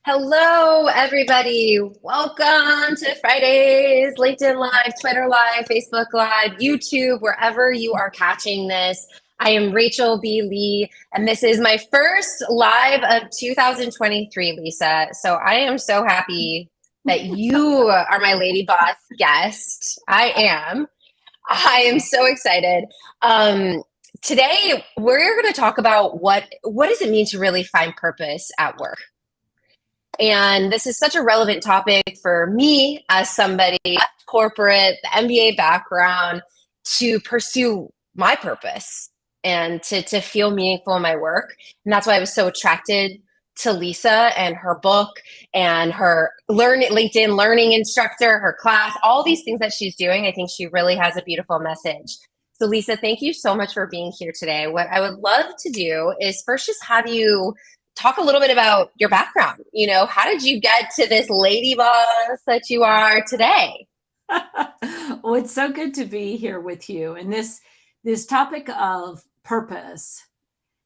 Hello, everybody. Welcome to Friday's LinkedIn Live, Twitter Live, Facebook Live, YouTube, wherever you are catching this. I am Rachel B. Lee, and this is my first live of 2023, Lisa. So I am so happy that you are my lady boss guest. I am so excited. Today, we're going to talk about what does it mean to really find purpose at work. And this is such a relevant topic for me as somebody corporate, the MBA background, to pursue my purpose and to feel meaningful in my work. And that's why I was so attracted to Lisa and her book and her LinkedIn learning instructor, her class, all these things that she's doing. I think she really has a beautiful message. So Lisa, thank you so much for being here today. What I would love to do is first just have you talk a little bit about your background. How did you get to this lady boss that you are today? Well, it's so good to be here with you. And this topic of purpose,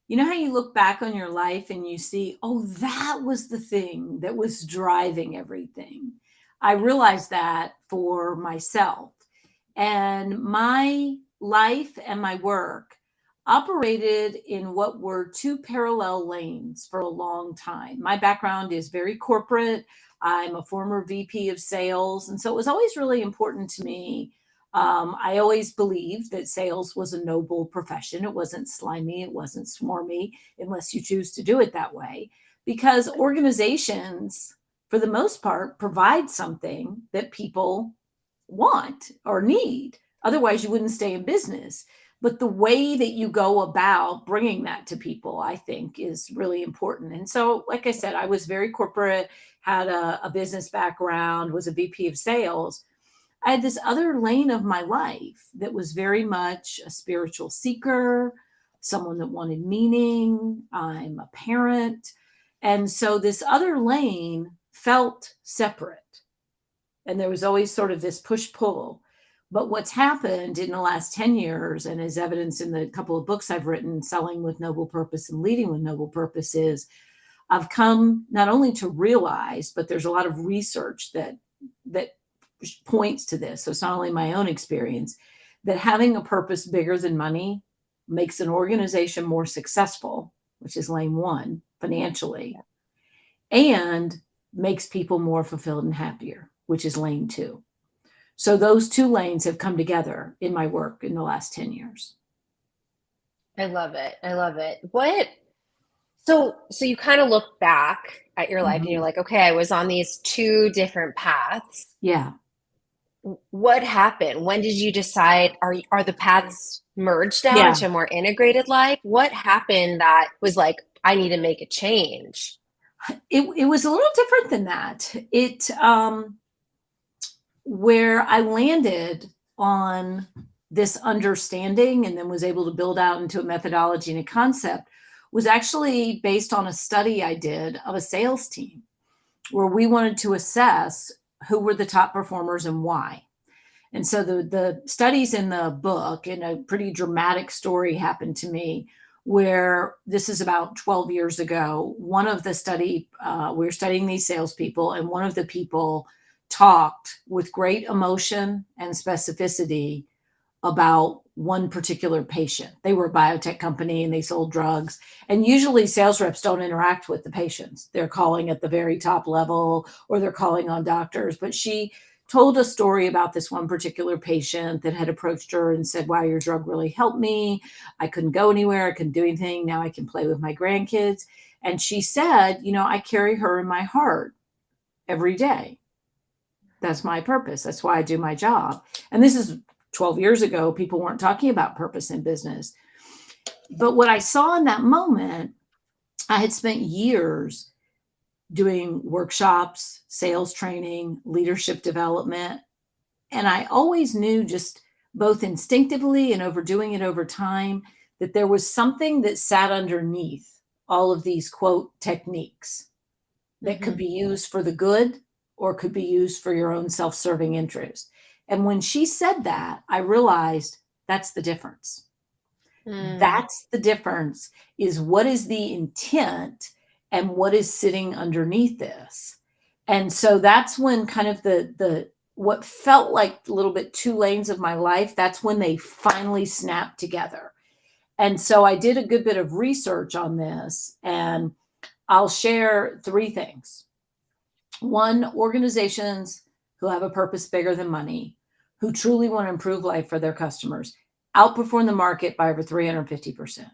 you know how you look back on your life and you see, oh, that was the thing that was driving everything. I realized that for myself. And my life and my work operated in what were two parallel lanes for a long time. My background is very corporate. I'm a former VP of sales. And so it was always really important to me. I always believed that sales was a noble profession. It wasn't slimy, it wasn't swarmy, unless you choose to do it that way. Because organizations, for the most part, provide something that people want or need. Otherwise, you wouldn't stay in business. But the way that you go about bringing that to people, I think, is really important. And so, like I said, I was very corporate, had a business background, was a VP of sales. I had this other lane of my life that was very much a spiritual seeker, someone that wanted meaning. I'm a parent. And so this other lane felt separate. And there was always sort of this push-pull. But what's happened in the last 10 years, and as evidenced in the couple of books I've written, Selling with Noble Purpose and Leading with Noble Purpose, is I've come not only to realize, but there's a lot of research that points to this. So it's not only my own experience, that having a purpose bigger than money makes an organization more successful, which is lane one, financially, and makes people more fulfilled and happier, which is lane two. So those two lanes have come together in my work in the last 10 years. I love it. I love it. So you kind of look back at your life and you're like, okay, I was on these two different paths. Yeah. What happened? When did you decide, are the paths merged now Yeah. into a more integrated life? What happened that was like, I need to make a change? It was a little different than that. Where I landed on this understanding and then was able to build out into a methodology and a concept was actually based on a study I did of a sales team where we wanted to assess who were the top performers and why. And so the studies in the book, and a pretty dramatic story happened to me where this is about 12 years ago. One of the we were studying these salespeople, and one of the people talked with great emotion and specificity about one particular patient. They were a biotech company and they sold drugs. And usually sales reps don't interact with the patients. They're calling at the very top level or they're calling on doctors. But she told a story about this one particular patient that had approached her and said, wow, your drug really helped me. I couldn't go anywhere. I couldn't do anything. Now I can play with my grandkids. And she said, I carry her in my heart every day. That's my purpose. That's why I do my job. And this is 12 years ago. People weren't talking about purpose in business. But what I saw in that moment, I had spent years doing workshops, sales training, leadership development. And I always knew, just both instinctively and overdoing it over time, that there was something that sat underneath all of these, quote, techniques that could be used for the good or could be used for your own self-serving interest. And when she said that, I realized that's the difference. That's the difference, is what is the intent and what is sitting underneath this. And so that's when kind of the what felt like a little bit two lanes of my life, that's when they finally snapped together. And so I did a good bit of research on this, and I'll share three things. One, organizations who have a purpose bigger than money, who truly want to improve life for their customers, outperform the market by over 350%.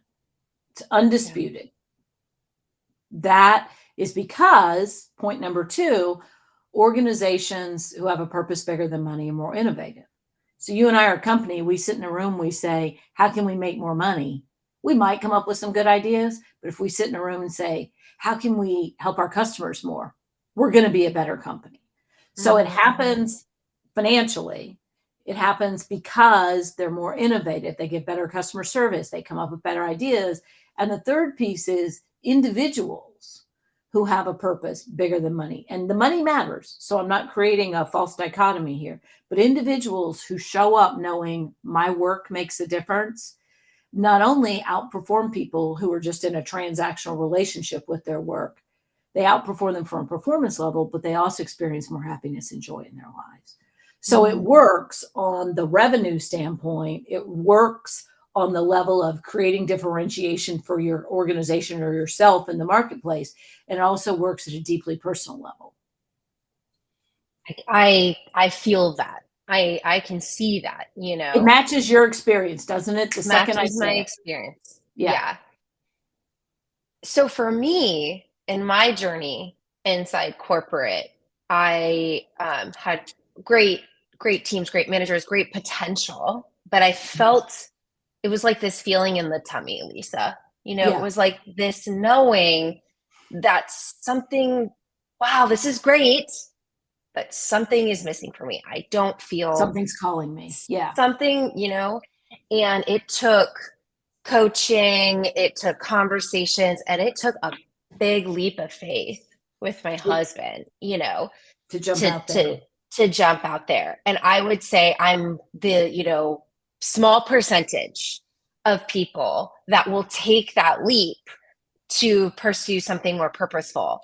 It's undisputed. Yeah. That is because, point number two, organizations who have a purpose bigger than money are more innovative. So you and I are a company, we sit in a room, we say, how can we make more money? We might come up with some good ideas, but if we sit in a room and say, how can we help our customers more? We're going to be a better company. So it happens financially. It happens because they're more innovative. They give better customer service. They come up with better ideas. And the third piece is individuals who have a purpose bigger than money. And the money matters. So I'm not creating a false dichotomy here, but individuals who show up knowing my work makes a difference, not only outperform people who are just in a transactional relationship with their work, they outperform them from a performance level, but they also experience more happiness and joy in their lives. So it works on the revenue standpoint. It works on the level of creating differentiation for your organization or yourself in the marketplace. And it also works at a deeply personal level. I feel that. I can see that, you know. It matches your experience, doesn't it? The second I matches my say it. experience. Yeah. Yeah. So for me, in my journey inside corporate, I had great teams, great managers, great potential, but I felt it was like this feeling in the tummy, Lisa. You know, Yeah. it was like this knowing that something, wow, this is great, but something is missing for me. I don't feel Something's calling me. Yeah. something, you know, and it took coaching, it took conversations, and it took a big leap of faith with my husband, you know, to jump out there. To jump out there. And I would say I'm the, you know, small percentage of people that will take that leap to pursue something more purposeful.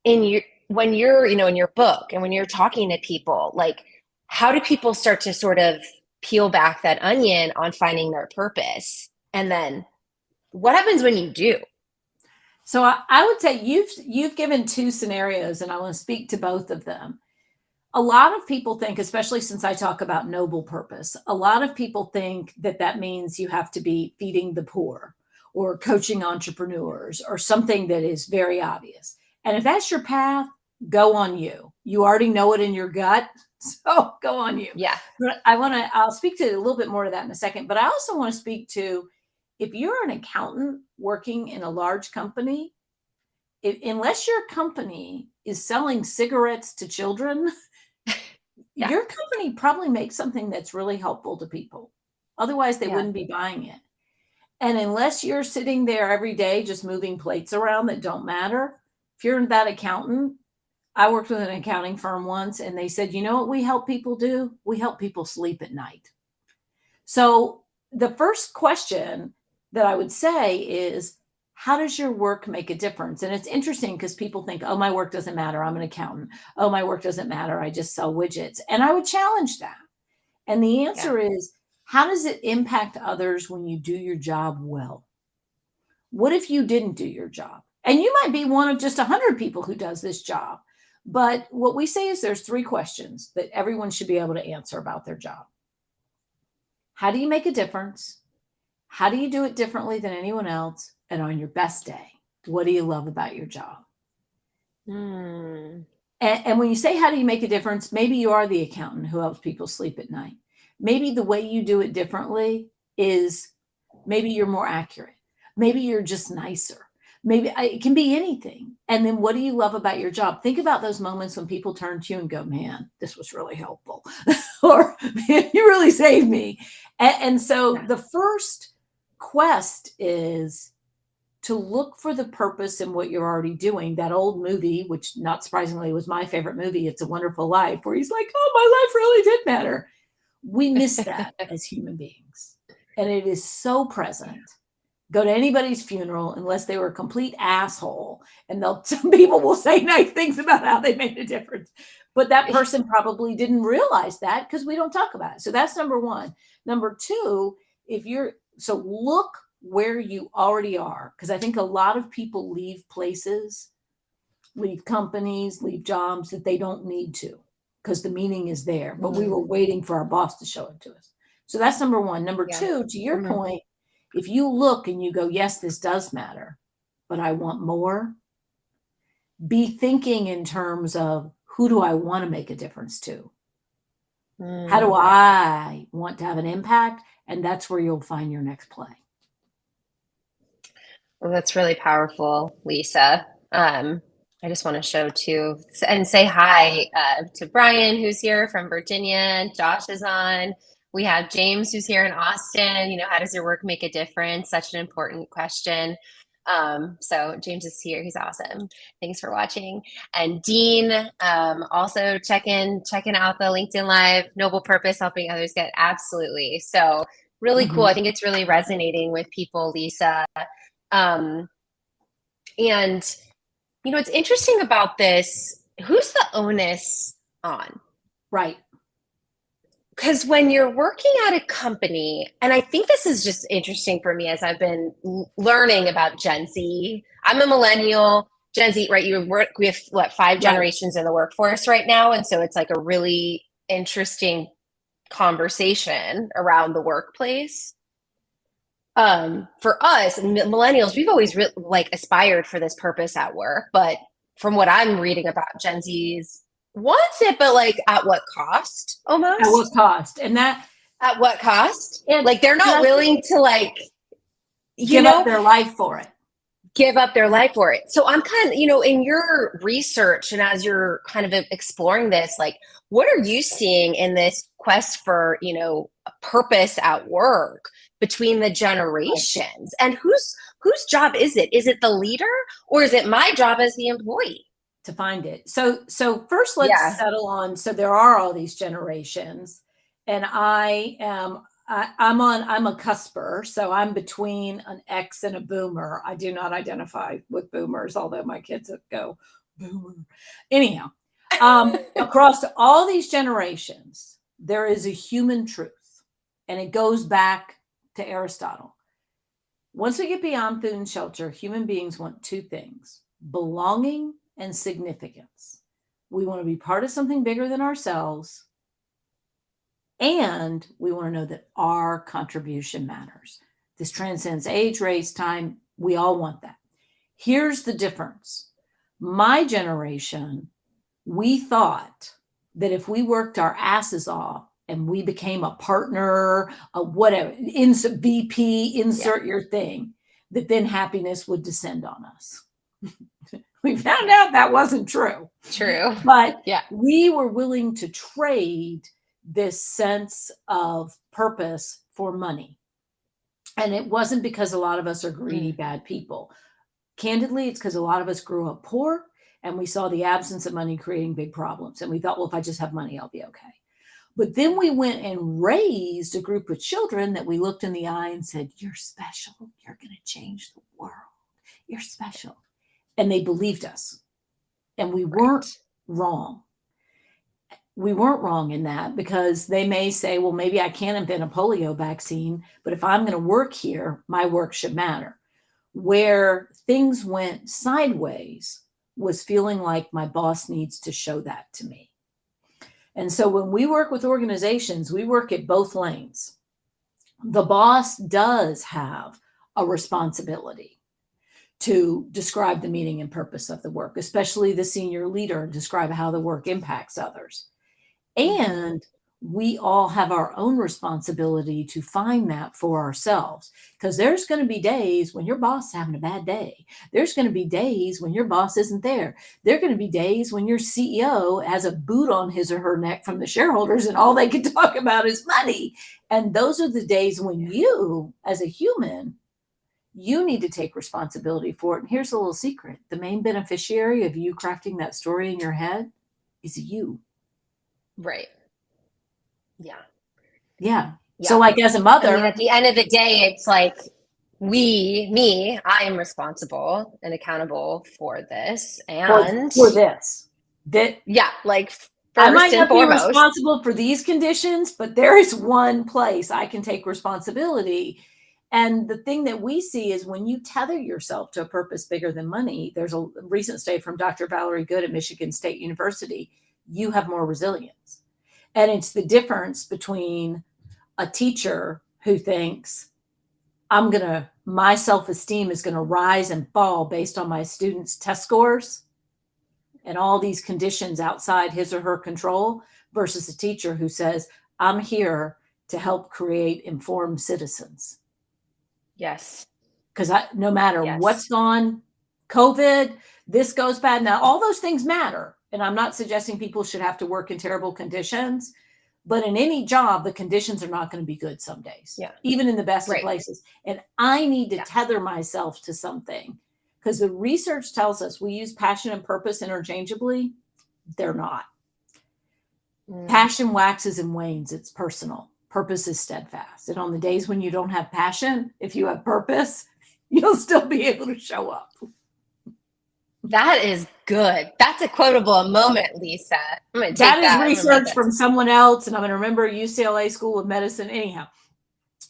When you're, you know, in your book and when you're talking to people, like, how do people start to sort of peel back that onion on finding their purpose? And then what happens when you do? So I would say you've given two scenarios, and I want to speak to both of them. A lot of people think, especially since I talk about noble purpose, a lot of people think that means you have to be feeding the poor or coaching entrepreneurs or something that is very obvious. And if that's your path, go on you. You already know it in your gut. So go on you. Yeah. But I'll speak to a little bit more of that in a second, but I also want to speak to, if you're an accountant working in a large company, unless your company is selling cigarettes to children, Yeah. your company probably makes something that's really helpful to people. Otherwise, they wouldn't be buying it. And unless you're sitting there every day just moving plates around that don't matter, if you're that accountant, I worked with an accounting firm once, and they said, you know what we help people do? We help people sleep at night. So the first question that I would say is, how does your work make a difference? And it's interesting because people think, oh, my work doesn't matter. I'm an accountant. Oh, my work doesn't matter. I just sell widgets. And I would challenge that. And the answer is, how does it impact others when you do your job well? What if you didn't do your job? And you might be one of just 100 people who does this job. But what we say is there's three questions that everyone should be able to answer about their job. How do you make a difference? How do you do it differently than anyone else? And on your best day, what do you love about your job? And when you say, how do you make a difference? Maybe you are the accountant who helps people sleep at night. Maybe the way you do it differently is maybe you're more accurate. Maybe you're just nicer. Maybe it can be anything. And then what do you love about your job? Think about those moments when people turn to you and go, man, this was really helpful. Or man, you really saved me. And so the first quest is to look for the purpose in what you're already doing. That old movie, which not surprisingly was my favorite movie, It's a Wonderful Life, where he's like, oh, my life really did matter. We miss that as human beings. And it is so present go to anybody's funeral unless they were a complete asshole. And some people will say nice things about how they made a difference. But that person probably didn't realize that because we don't talk about it. So that's number one. Number two, so look where you already are. Because I think a lot of people leave places, leave companies, leave jobs that they don't need to because the meaning is there. But we were waiting for our boss to show it to us. So that's number one. Number two, to your point, if you look and you go, yes, this does matter, but I want more, be thinking in terms of who do I want to make a difference to? How do I want to have an impact? And that's where you'll find your next play. Well, that's really powerful, Lisa. I just want to show too and say hi to Brian, who's here from Virginia. Josh is on. We have James, who's here in Austin. How does your work make a difference? Such an important question. So James is here. He's awesome. Thanks for watching. And Dean, also checking out the LinkedIn Live, Noble Purpose, helping others get absolutely. So really cool. I think it's really resonating with people, Lisa. And what's interesting about this, who's the onus on? Right. Because when you're working at a company, and I think this is just interesting for me as I've been learning about Gen Z. I'm a millennial, Gen Z, right? We have 5 generations in the workforce right now. And so it's like a really interesting conversation around the workplace. For us, millennials, we've always aspired for this purpose at work. But from what I'm reading about Gen Z's, wants it, but at what cost almost? At what cost? And that at what cost? And they're not willing to give up their life for it. Give up their life for it. So I'm kind of, in your research and as you're kind of exploring this, what are you seeing in this quest for, a purpose at work between the generations? And whose job is it? Is it the leader or is it my job as the employee? To find it. So first let's settle on, so there are all these generations and I'm a cusper. So I'm between an X and a boomer. I do not identify with boomers, although my kids go boomer. Anyhow, across all these generations, there is a human truth and it goes back to Aristotle. Once we get beyond food and shelter, human beings want 2 things: belonging and significance. We want to be part of something bigger than ourselves. And we want to know that our contribution matters. This transcends age, race, time. We all want that. Here's the difference. My generation, we thought that if we worked our asses off and we became a partner, a whatever, VP, insert your thing, that then happiness would descend on us. We found out that wasn't true. But we were willing to trade this sense of purpose for money. And it wasn't because a lot of us are greedy, bad people. Candidly, it's because a lot of us grew up poor and we saw the absence of money creating big problems. And we thought, well, if I just have money, I'll be okay. But then we went and raised a group of children that we looked in the eye and said, you're special. You're going to change the world. You're special. And they believed us. And we weren't wrong. We weren't wrong in that, because they may say, well, maybe I can't invent a polio vaccine, but if I'm going to work here, my work should matter. Where things went sideways was feeling like my boss needs to show that to me. And so when we work with organizations, we work at both lanes. The boss does have a responsibility to describe the meaning and purpose of the work, especially the senior leader, describe how the work impacts others. And we all have our own responsibility to find that for ourselves, because there's going to be days when your boss is having a bad day. There's going to be days when your boss isn't there. There are going to be days when your CEO has a boot on his or her neck from the shareholders and all they can talk about is money. And those are the days when you, as a human, you need to take responsibility for it. And here's a little secret. The main beneficiary of you crafting that story in your head is you. Right. Yeah. So as a mother, at the end of the day, it's I am responsible and accountable for this. And for this. That yeah, like I first might and not be foremost, responsible for these conditions, but there is one place I can take responsibility. And the thing that we see is when you tether yourself to a purpose bigger than money, there's a recent study from Dr. Valerie Good at Michigan State University, you have more resilience. And it's the difference between a teacher who thinks, my self-esteem is going to rise and fall based on my students' test scores and all these conditions outside his or her control, versus a teacher who says, I'm here to help create informed citizens. yes. Because no matter Yes. what's gone, COVID, this goes bad. Now, all those things matter. And I'm not suggesting people should have to work in terrible conditions, but in any job, the conditions are not going to be good some days, Yeah. even in the best of places. And I need to Yeah. tether myself to something, because the research tells us we use passion and purpose interchangeably. They're not. Passion waxes and wanes. It's personal. Purpose is steadfast. And on the days when you don't have passion, if you have purpose, you'll still be able to show up. That is good. That's a quotable moment, Lisa. I'm going to take that. That is research from someone else, and I'm going to remember UCLA School of Medicine. Anyhow,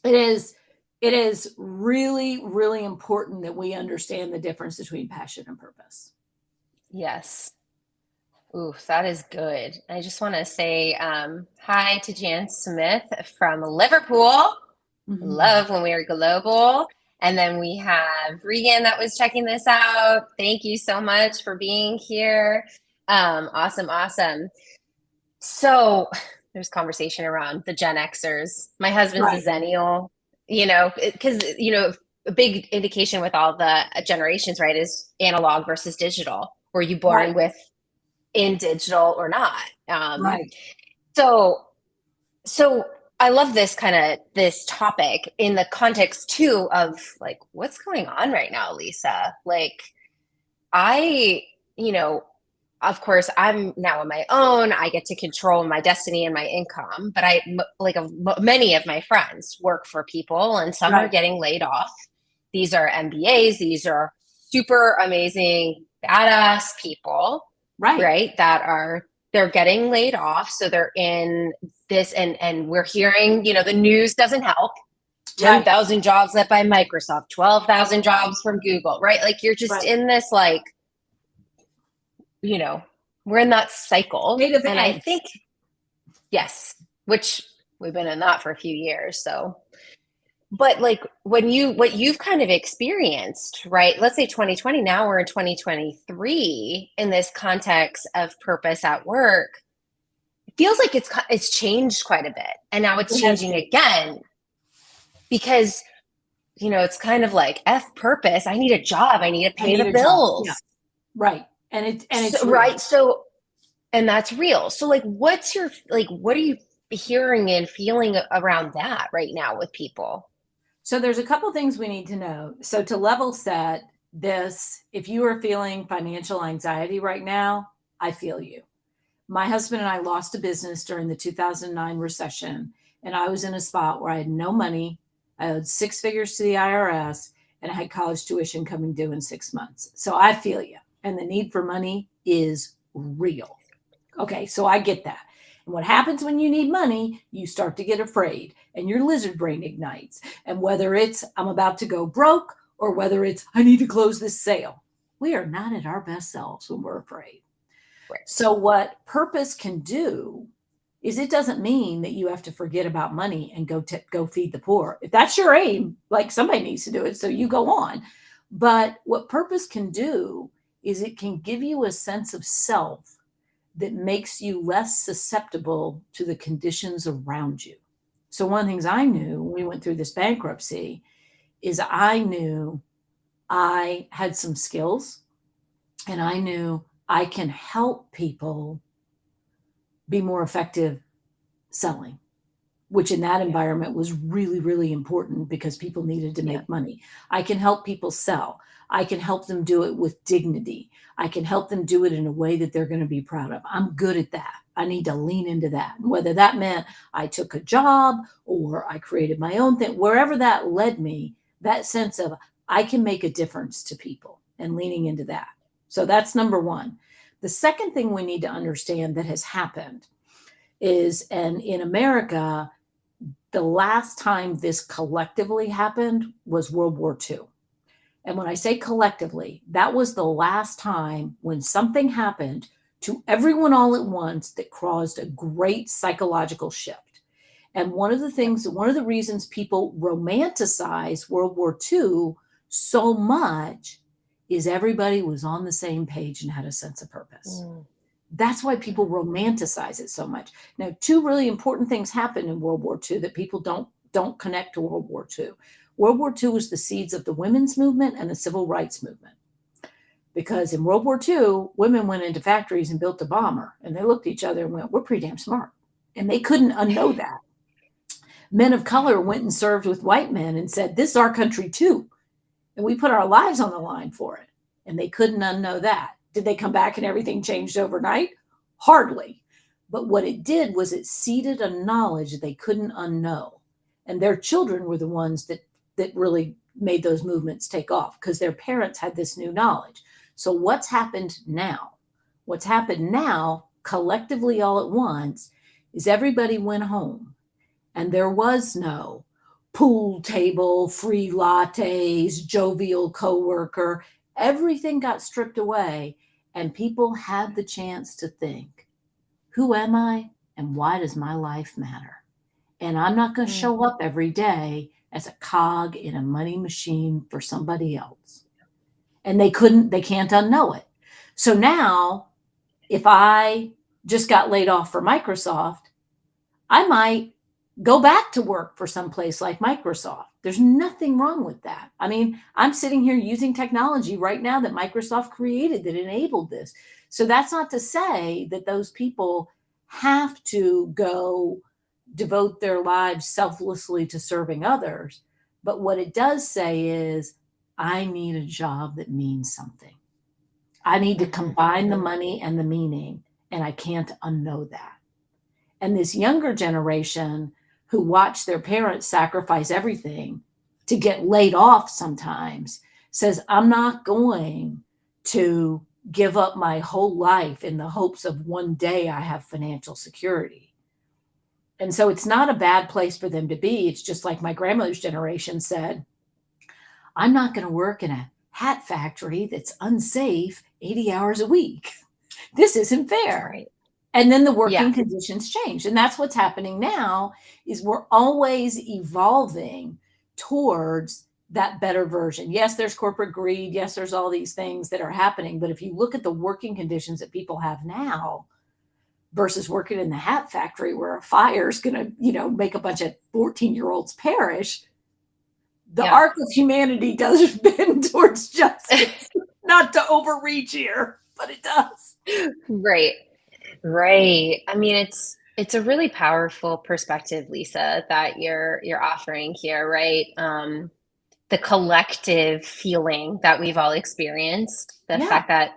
it is really, really important that we understand the difference between passion and purpose. Yes. Ooh, that is good. I just want to say hi to Jan Smith from Liverpool. Love when we are global. And then we have Regan that was checking this out. Thank you so much for being here. Awesome. So there's conversation around the Gen Xers. My husband's a Zennial, because, a big indication with all the generations, right, is analog versus digital. Were you born in digital or not? So I love this topic in the context too of like what's going on right now, Lisa. Like of course I'm now on my own. I get to control my destiny and my income, but many of my friends work for people and some are getting laid off. These are MBAs. These are super amazing, badass people, right? They're getting laid off. So they're in this, and we're hearing, the news doesn't help. 10,000 jobs left by Microsoft, 12,000 jobs from Google, right? Like you're just in this, like, we're in that cycle. And I think, yes, which we've been in that for a few years. So, but like what you've kind of experienced, right? Let's say 2020, now we're in 2023 in this context of purpose at work. It feels like it's changed quite a bit. And now it's changing again because, it's kind of like F purpose. I need a job. I need to pay the bills. Yeah. Right. And it's right. So, and that's real. So like, what are you hearing and feeling around that right now with people? So there's a couple things we need to know. So to level set this, if you are feeling financial anxiety right now, I feel you. My husband and I lost a business during the 2009 recession, and I was in a spot where I had no money. I owed 6 figures to the IRS, and I had college tuition coming due in 6 months. So I feel you. And the need for money is real. Okay, so I get that. And what happens when you need money, you start to get afraid and your lizard brain ignites. And whether it's I'm about to go broke or whether it's I need to close this sale, we are not at our best selves when we're afraid. Right. So what purpose can do is it doesn't mean that you have to forget about money and go feed the poor. If that's your aim, like somebody needs to do it, so you go on. But what purpose can do is it can give you a sense of self that makes you less susceptible to the conditions around you. So one of the things I knew when we went through this bankruptcy is I knew I had some skills and I knew I can help people be more effective selling, which in that environment was really, really important because people needed to make money. I can help people sell. I can help them do it with dignity. I can help them do it in a way that they're going to be proud of. I'm good at that. I need to lean into that. And whether that meant I took a job or I created my own thing, wherever that led me, that sense of I can make a difference to people and leaning into that. So that's number one. The second thing we need to understand that has happened is, and in America, the last time this collectively happened was World War II. And when I say collectively, that was the last time when something happened to everyone all at once that caused a great psychological shift. And one of the reasons people romanticize World War II so much is everybody was on the same page and had a sense of purpose. That's why people romanticize it so much. Now, two really important things happened in World War II that people don't connect to World War II. World War II was the seeds of the women's movement and the civil rights movement. Because in World War II, women went into factories and built a bomber, and they looked at each other and went, we're pretty damn smart. And they couldn't unknow that. Men of color went and served with white men and said, this is our country too. And we put our lives on the line for it. And they couldn't unknow that. Did they come back and everything changed overnight? Hardly. But what it did was it seeded a knowledge they couldn't unknow. And their children were the ones that really made those movements take off because their parents had this new knowledge. So what's happened now? What's happened now, collectively all at once, is everybody went home and there was no pool table, free lattes, jovial coworker. Everything got stripped away and people had the chance to think, who am I and why does my life matter? And I'm not going to show up every day as a cog in a money machine for somebody else. And they can't unknow it. So now, if I just got laid off for Microsoft, I might go back to work for some place like Microsoft. There's nothing wrong with that. I mean, I'm sitting here using technology right now that Microsoft created that enabled this. So that's not to say that those people have to go devote their lives selflessly to serving others. But what it does say is, I need a job that means something. I need to combine the money and the meaning, and I can't unknow that. And this younger generation who watch their parents sacrifice everything to get laid off sometimes says, I'm not going to give up my whole life in the hopes of one day I have financial security. And so it's not a bad place for them to be. It's just like my grandmother's generation said, I'm not going to work in a hat factory that's unsafe 80 hours a week. This isn't fair. Right. And then the working conditions change. And that's what's happening now is we're always evolving towards that better version. Yes, there's corporate greed. Yes, there's all these things that are happening. But if you look at the working conditions that people have now versus working in the hat factory where a fire is going to, make a bunch of 14-year-olds perish, the arc of humanity does bend towards justice. Not to overreach here, but it does. Right. Right. I mean, it's a really powerful perspective, Lisa, that you're offering here, right? The collective feeling that we've all experienced, the fact that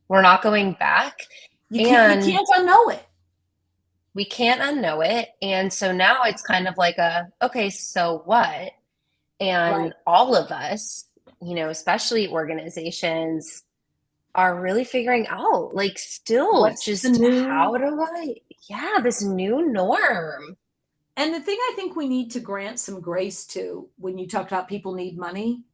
we're not going back. You can't unknow it. We can't unknow it. And so now it's kind of like okay, so what? And all of us, especially organizations, are really figuring out, still What's just how do this new norm. And the thing I think we need to grant some grace to when you talk about people need money,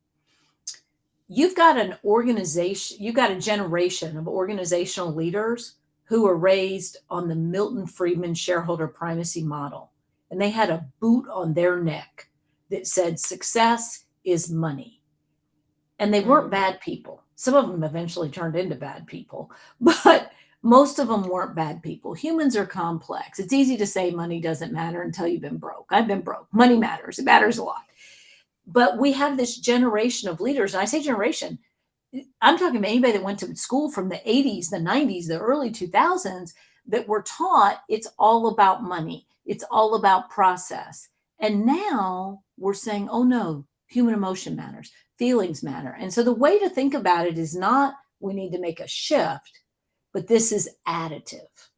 you've got an organization, you've got a generation of organizational leaders who were raised on the Milton Friedman shareholder primacy model. And they had a boot on their neck that said success is money. And they weren't bad people. Some of them eventually turned into bad people, but most of them weren't bad people. Humans are complex. It's easy to say money doesn't matter until you've been broke. I've been broke. Money matters. It matters a lot. But we have this generation of leaders. And I say generation, I'm talking about anybody that went to school from the 80s, the 90s, the early 2000s that were taught it's all about money. It's all about process. And now we're saying, oh no, human emotion matters. Feelings matter. And so the way to think about it is not we need to make a shift, but this is additive.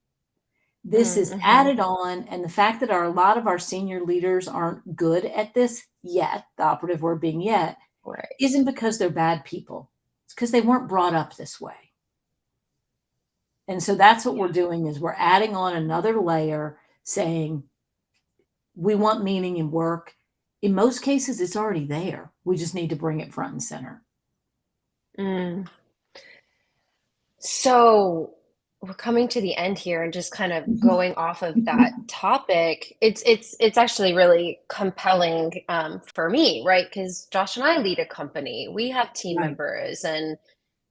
This is Mm-hmm. added on, and the fact that a lot of our senior leaders aren't good at this yet, the operative word being yet, Right. isn't because they're bad people. It's because they weren't brought up this way. And so that's what we're doing is we're adding on another layer saying we want meaning in work. In most cases, it's already there. We just need to bring it front and center. Mm. So we're coming to the end here and just kind of going off of that topic. It's actually really compelling for me, right? Because Josh and I lead a company. We have team Right. members and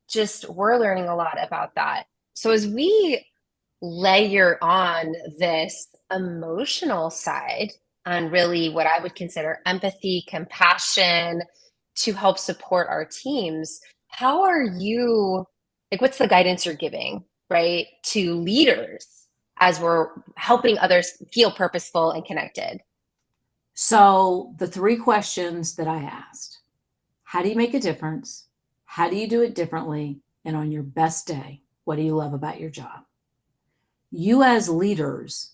just we're learning a lot about that. So as we layer on this emotional side on really what I would consider empathy, compassion to help support our teams, how are you, like, what's the guidance you're giving, right, to leaders as we're helping others feel purposeful and connected? So the three questions that I asked: how do you make a difference? How do you do it differently? And on your best day, what do you love about your job? You as leaders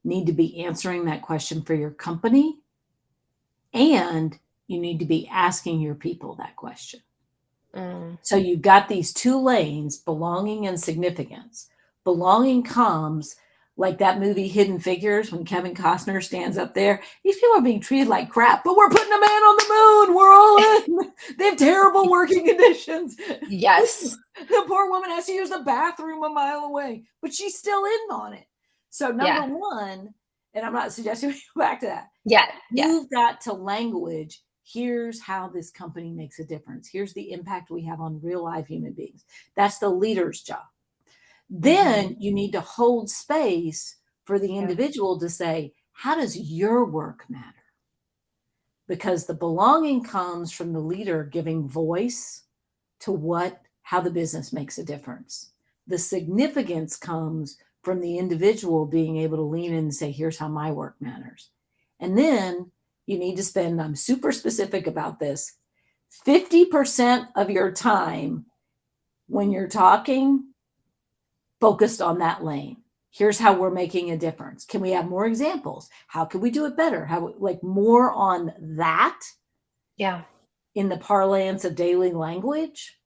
need to be answering that question for your company, and you need to be asking your people that question. Mm. So you've got these two lanes, belonging and significance. Belonging comes like that movie Hidden Figures when Kevin Costner stands up there. These people are being treated like crap, but we're putting a man on the moon. We're all in. They have terrible working conditions. Yes. The poor woman has to use the bathroom a mile away, but she's still in on it. So number Yeah. one, and I'm not suggesting we go back to that, Yeah. Yeah. move that to language. Here's how this company makes a difference. Here's the impact we have on real live human beings. That's the leader's job. Then you need to hold space for the Yeah. individual to say, how does your work matter? Because the belonging comes from the leader giving voice to how the business makes a difference. The significance comes from the individual being able to lean in and say, here's how my work matters. And then you need to spend, I'm super specific about this, 50% of your time when you're talking focused on that lane. Here's how we're making a difference. Can we have more examples? How can we do it better? How, like, more on that Yeah. in the parlance of daily language.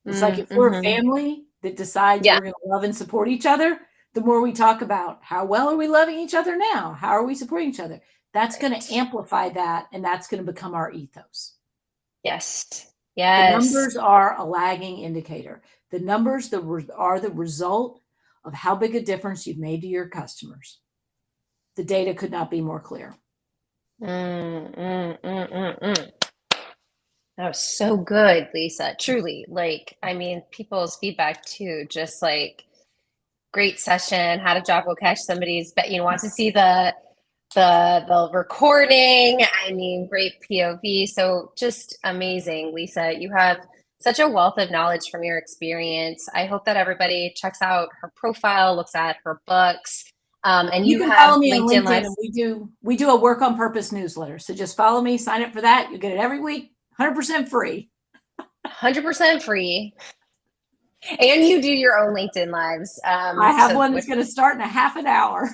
It's like if we're a Mm-hmm. family that decides Yeah. we're going to love and support each other, the more we talk about how well are we loving each other now? How are we supporting each other? That's going to Right. amplify that, and that's going to become our ethos. Yes. The Yes. numbers are a lagging indicator. The numbers are the result of how big a difference you've made to your customers. The data could not be more clear. That was so good, Lisa. Truly. Like, I mean, people's feedback too, just like great session, had a job will catch somebody's bet, wants to see the recording. I mean, great POV. So just amazing, Lisa. You have such a wealth of knowledge from your experience. I hope that everybody checks out her profile, looks at her books. And You you can have follow me on LinkedIn LinkedIn, Lives. and we do a Work on Purpose newsletter. So just follow me, sign up for that. You get it every week, 100% free. 100% free. And you do your own LinkedIn Lives. I have So one that's with going to start in a half an hour.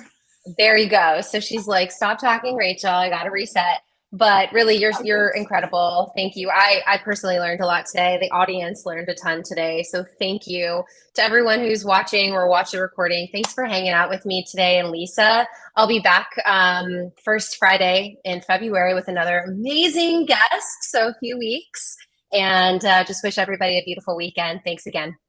There you go. So she's like, "Stop talking, Rachel. I got to reset." But really, you're incredible. Thank you. I personally learned a lot today. The audience learned a ton today. So thank you to everyone who's watching or watched the recording. Thanks for hanging out with me today. And Lisa, I'll be back first Friday in February with another amazing guest. So a few weeks, and just wish everybody a beautiful weekend. Thanks again.